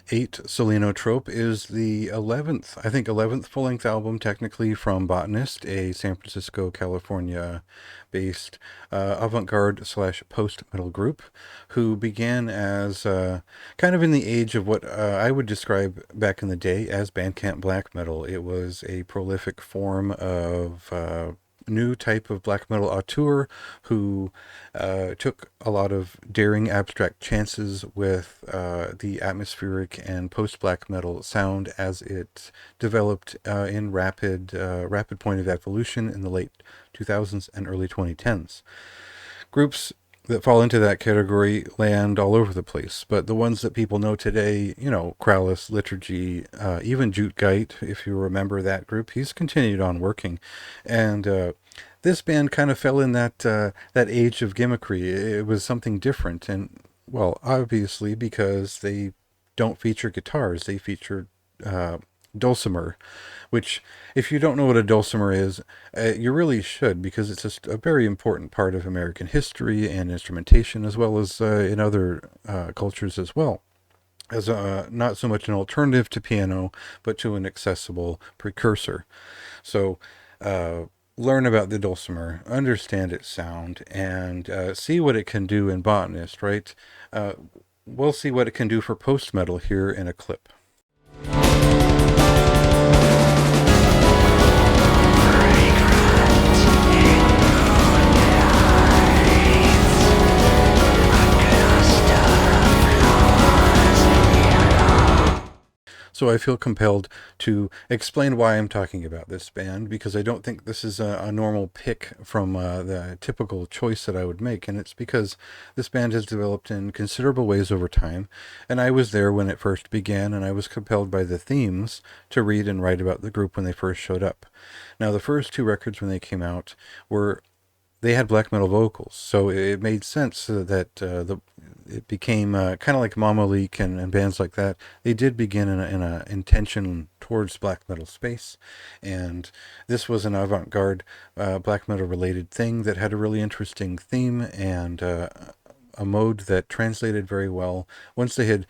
VIII, Selenotrope is the 11th, I think 11th full-length album technically from Botanist, a San Francisco, California based avant-garde slash post-metal group who began as kind of in the age of what I would describe back in the day as Bandcamp black metal. It was a prolific form of new type of black metal auteur who took a lot of daring abstract chances with the atmospheric and post-black metal sound as it developed in rapid point of evolution in the late 2000s and early 2010s. Groups that fall into that category land all over the place, but the ones that people know today, Krallis, Liturgy, even Jute Geit, if you remember that group, he's continued on working. And this band kind of fell in that age of gimmickry. It was something different, and well, obviously because they don't feature guitars, they feature dulcimer, which, if you don't know what a dulcimer is, you really should, because it's just a very important part of American history and instrumentation, as well as in other cultures as well. As not so much an alternative to piano, but to an accessible precursor. So, learn about the dulcimer, understand its sound, and see what it can do in Botanist, right? We'll see what it can do for post-metal here in a clip. So I feel compelled to explain why I'm talking about this band, because I don't think this is a normal pick from the typical choice that I would make. And it's because this band has developed in considerable ways over time. And I was there when it first began, and I was compelled by the themes to read and write about the group when they first showed up. Now, the first two records when they came out were they had black metal vocals, so it made sense that it became kind of like Mama Leak and bands like that. They did begin in a intention towards black metal space, and this was an avant-garde black metal related thing that had a really interesting theme and a mode that translated very well. Once they had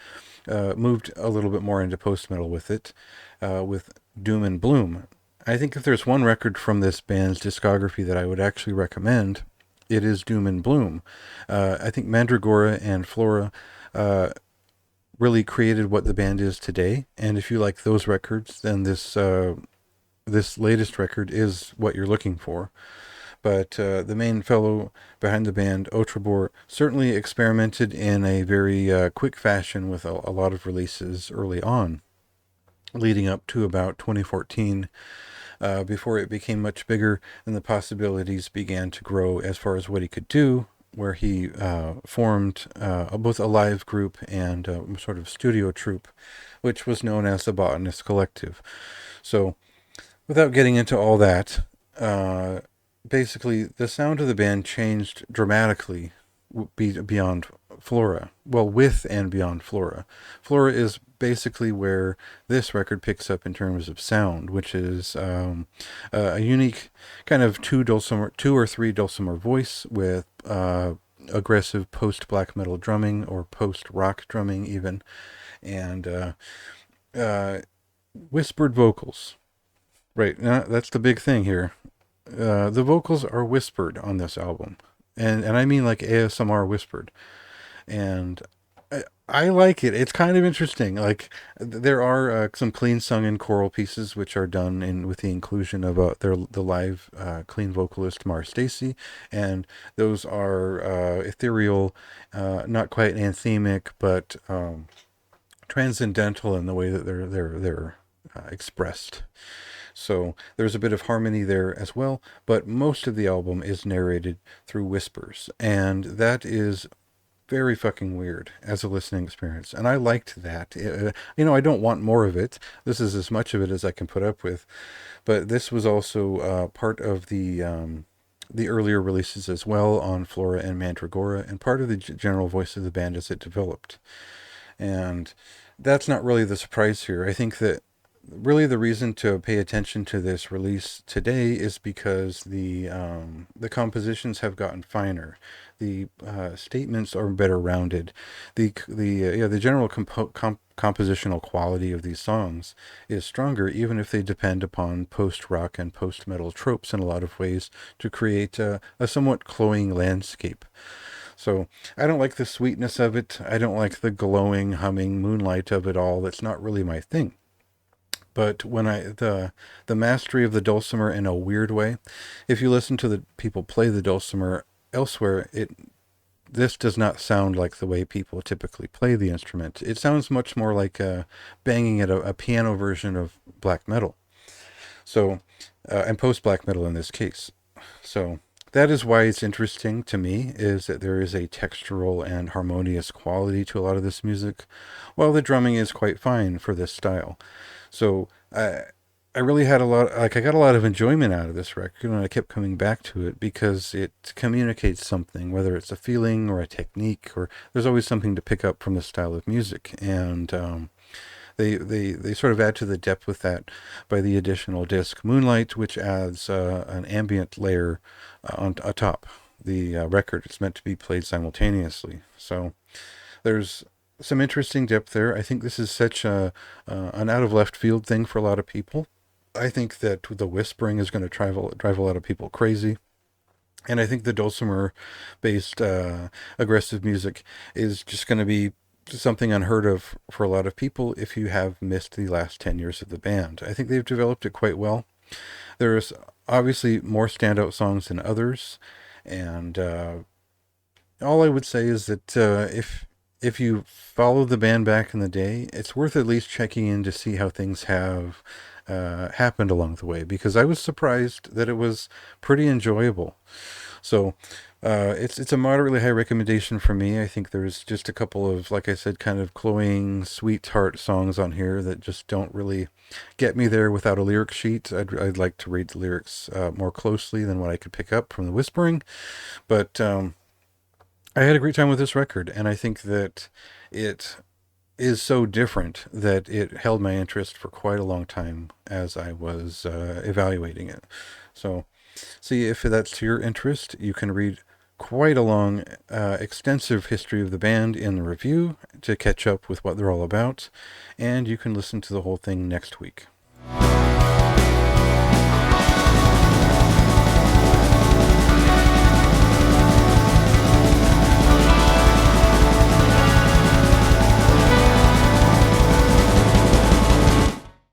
moved a little bit more into post metal with it, with Doom and Bloom. I think if there's one record from this band's discography that I would actually recommend, it is Doom and Bloom. I think Mandragora and Flora really created what the band is today, and if you like those records, then this latest record is what you're looking for. But the main fellow behind the band, Otrebor, certainly experimented in a very quick fashion with a lot of releases early on, leading up to about 2014. Before it became much bigger and the possibilities began to grow as far as what he could do, where he formed both a live group and a sort of studio troupe, which was known as the Botanist Collective. So, without getting into all that, basically the sound of the band changed dramatically beyond Flora. Well, with and beyond Flora. Flora is basically where this record picks up in terms of sound, which is a unique kind of two or three dulcimer voice with aggressive post-black metal drumming or post-rock drumming even, and whispered vocals. Right, now, that's the big thing here. The vocals are whispered on this album, and I mean like ASMR whispered, and I like it. It's kind of interesting. Like there are some clean sung and choral pieces which are done in with the inclusion of the live clean vocalist Mar Stacy, and those are ethereal, not quite anthemic, but transcendental in the way that they're expressed. So there's a bit of harmony there as well, but most of the album is narrated through whispers, and that is very fucking weird as a listening experience. And I liked that. I don't want more of it. This is as much of it as I can put up with. But this was also part of the earlier releases as well on Flora and Mandragora, and part of the general voice of the band as it developed. And that's not really the surprise here. I think that really the reason to pay attention to this release today is because the compositions have gotten finer, the statements are better rounded, the general compositional quality of these songs is stronger, even if they depend upon post rock and post metal tropes in a lot of ways to create a somewhat cloying landscape. So I don't like the sweetness of it. I don't like the glowing, humming moonlight of it all. That's not really my thing. But when the mastery of the dulcimer in a weird way, if you listen to the people play the dulcimer elsewhere, this does not sound like the way people typically play the instrument. It sounds much more like banging at a piano version of black metal. So, and post black metal in this case. So that is why it's interesting to me, is that there is a textural and harmonious quality to a lot of this music, while the drumming is quite fine for this style. So I really had I got a lot of enjoyment out of this record, and I kept coming back to it because it communicates something, whether it's a feeling or a technique, or there's always something to pick up from the style of music. And they sort of add to the depth with that by the additional disc Moonlight, which adds an ambient layer on atop the record. It's meant to be played simultaneously. So there's some interesting depth there. I think this is such an out of left field thing for a lot of people. I think that the whispering is going to drive a lot of people crazy. And I think the dulcimer based aggressive music is just going to be something unheard of for a lot of people if you have missed the last 10 years of the band. I think they've developed it quite well. There's obviously more standout songs than others. And all I would say is that if you follow the band back in the day, it's worth at least checking in to see how things have happened along the way, because I was surprised that it was pretty enjoyable. So it's a moderately high recommendation for me. I think there's just a couple of, like I said, kind of cloying, sweetheart songs on here that just don't really get me there without a lyric sheet. I'd like to read the lyrics more closely than what I could pick up from the whispering. But I had a great time with this record, and I think that it is so different that it held my interest for quite a long time as I was evaluating it. So, see if that's to your interest. You can read quite a long, extensive history of the band in the review to catch up with what they're all about, and you can listen to the whole thing next week.